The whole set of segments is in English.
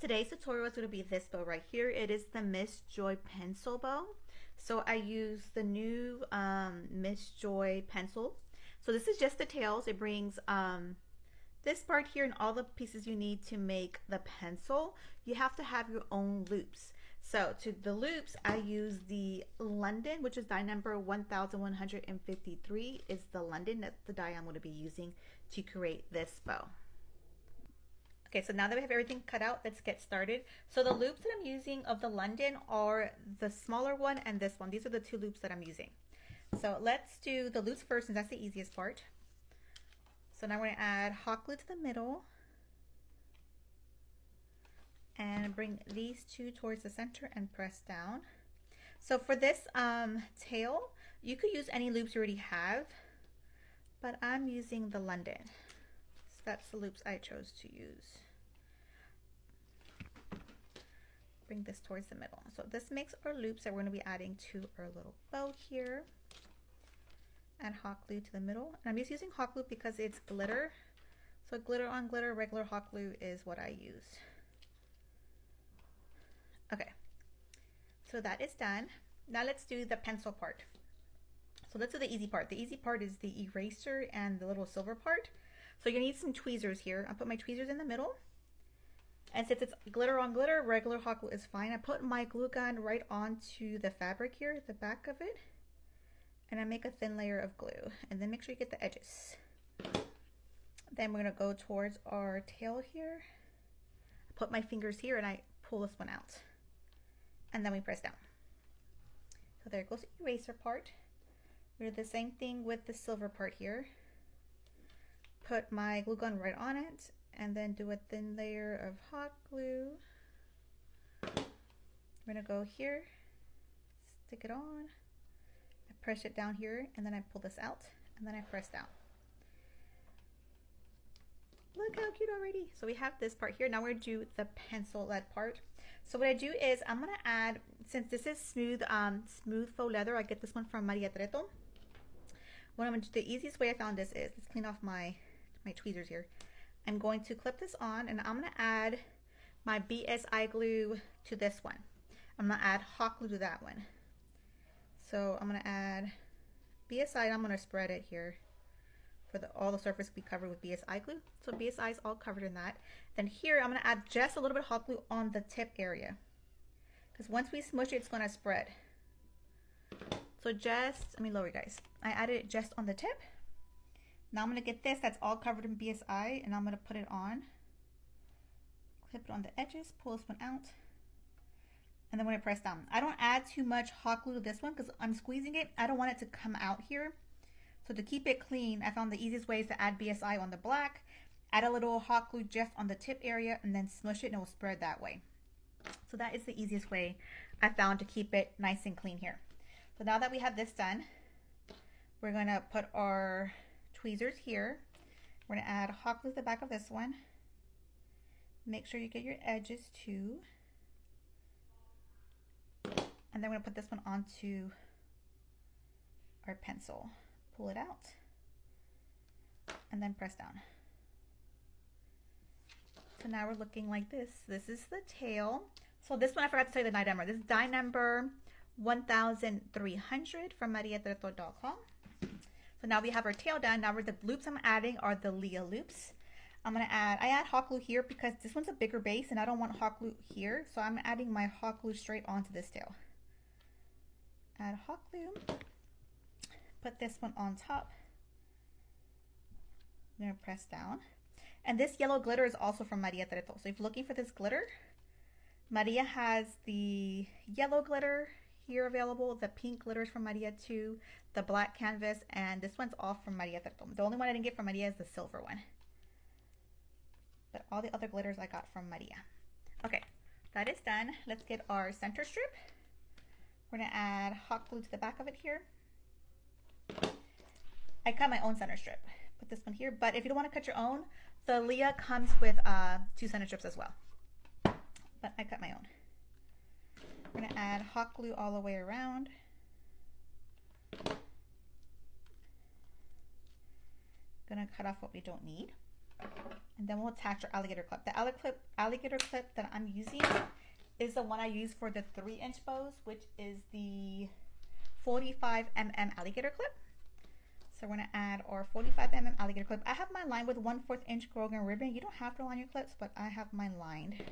Today's tutorial is going to be this bow right here. It is the Miss Joy pencil bow. So I use the new Miss Joy pencil. So this is just the tails. It brings this part here and all the pieces you need to make the pencil. You have to have your own loops. So to the loops, I use the London, which is die number 1153 is the London. That's the die I'm going to be using to create this bow. Okay, so now that we have everything cut out, let's get started. So the loops that I'm using of the London are the smaller one and this one. These are the two loops that I'm using. So let's do the loops first, and that's the easiest part. So now we're going to add hot glue to the middle and bring these two towards the center and press down. So for this tail, you could use any loops you already have, but I'm using the London. So that's the loops I chose to use. Bring this towards the middle. So this makes our loops that we're going to be adding to our little bow here. Add hot glue to the middle. And I'm just using hot glue because it's glitter. So glitter on glitter, regular hot glue is what I use. Okay, so that is done. Now let's do the pencil part. So let's do the easy part. The easy part is the eraser and the little silver part. So you're gonna need some tweezers here. I'll put my tweezers in the middle. And since it's glitter on glitter, regular hot glue is fine. I put my glue gun right onto the fabric here, the back of it. And I make a thin layer of glue. And then make sure you get the edges. Then we're gonna go towards our tail here. I put my fingers here and I pull this one out. And then we press down. So there goes the eraser part. We do the same thing with the silver part here. Put my glue gun right on it and then do a thin layer of hot glue. We're gonna go here, stick it on, I press it down here, and then I pull this out, and then I press down. Look how cute already. So we have this part here. Now we're gonna do the pencil lead part. So what I do is I'm gonna add, since this is smooth faux leather, I get this one from mariatretodiyco. What I'm gonna do, the easiest way I found this is, let's clean off my tweezers here. I'm going to clip this on and I'm gonna add my BSI glue to this one. I'm gonna add hot glue to that one. So I'm gonna add BSI and I'm gonna spread it here for all the surface to be covered with BSI glue. So BSI is all covered in that. Then here I'm gonna add just a little bit of hot glue on the tip area. Because once we smush it, it's gonna spread. So just, let me lower you guys. I added it just on the tip. Now I'm gonna get this that's all covered in BSI and I'm gonna put it on. Clip it on the edges, pull this one out. And then when I press down, I don't add too much hot glue to this one because I'm squeezing it. I don't want it to come out here. So to keep it clean, I found the easiest way is to add BSI on the black, add a little hot glue just on the tip area, and then smush it and it will spread that way. So that is the easiest way I found to keep it nice and clean here. So now that we have this done, we're gonna put our tweezers here. We're gonna add hot glue to the back of this one. Make sure you get your edges too. And then we're gonna put this one onto our pencil. Pull it out and then press down. So now we're looking like this. This is the tail. So this one I forgot to tell you the die number. This is die number 1300 from mariatretodiyco. So now we have our tail done. Now the loops I'm adding are the Leah loops. I add hot glue here because this one's a bigger base and I don't want hot glue here. So I'm adding my hot glue straight onto this tail. Add hot glue. Put this one on top. I'm gonna press down. And this yellow glitter is also from mariatretodiyco. So if you're looking for this glitter, Maria has the yellow glitter here available. The pink glitter is from Maria too. The black canvas, and this one's all from mariatretodiyco. The only one I didn't get from Maria is the silver one. But all the other glitters I got from Maria. Okay, that is done. Let's get our center strip. We're gonna add hot glue to the back of it here. I cut my own center strip. Put this one here, but if you don't want to cut your own, the Leah comes with 2 center strips as well. But I cut my own. We're gonna add hot glue all the way around. Gonna cut off what we don't need. And then we'll attach our alligator clip. The alligator clip that I'm using is the one I use for the 3-inch bows, which is the 45 mm alligator clip. So we're gonna add our 45 mm alligator clip. I have mine lined with 1/4 inch Grogan ribbon. You don't have to line your clips, but I have mine lined.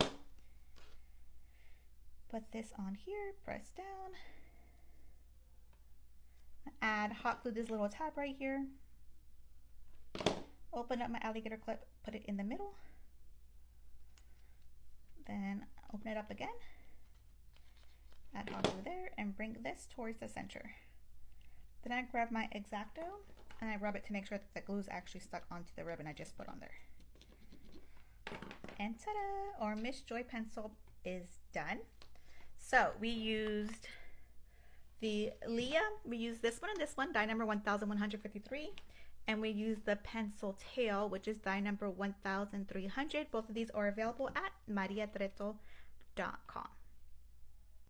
Put this on here, press down. Add hot glue this little tab right here. Open up my alligator clip, put it in the middle. Then open it up again. Add hot glue there and bring this towards the center. Then I grab my X-Acto and I rub it to make sure that the glue is actually stuck onto the ribbon I just put on there. And ta-da! Our Miss Joy pencil is done. So we used the Leah, we used this one and this one, die number 1153. And we used the pencil tail, which is die number 1300. Both of these are available at mariatretodiyco.com.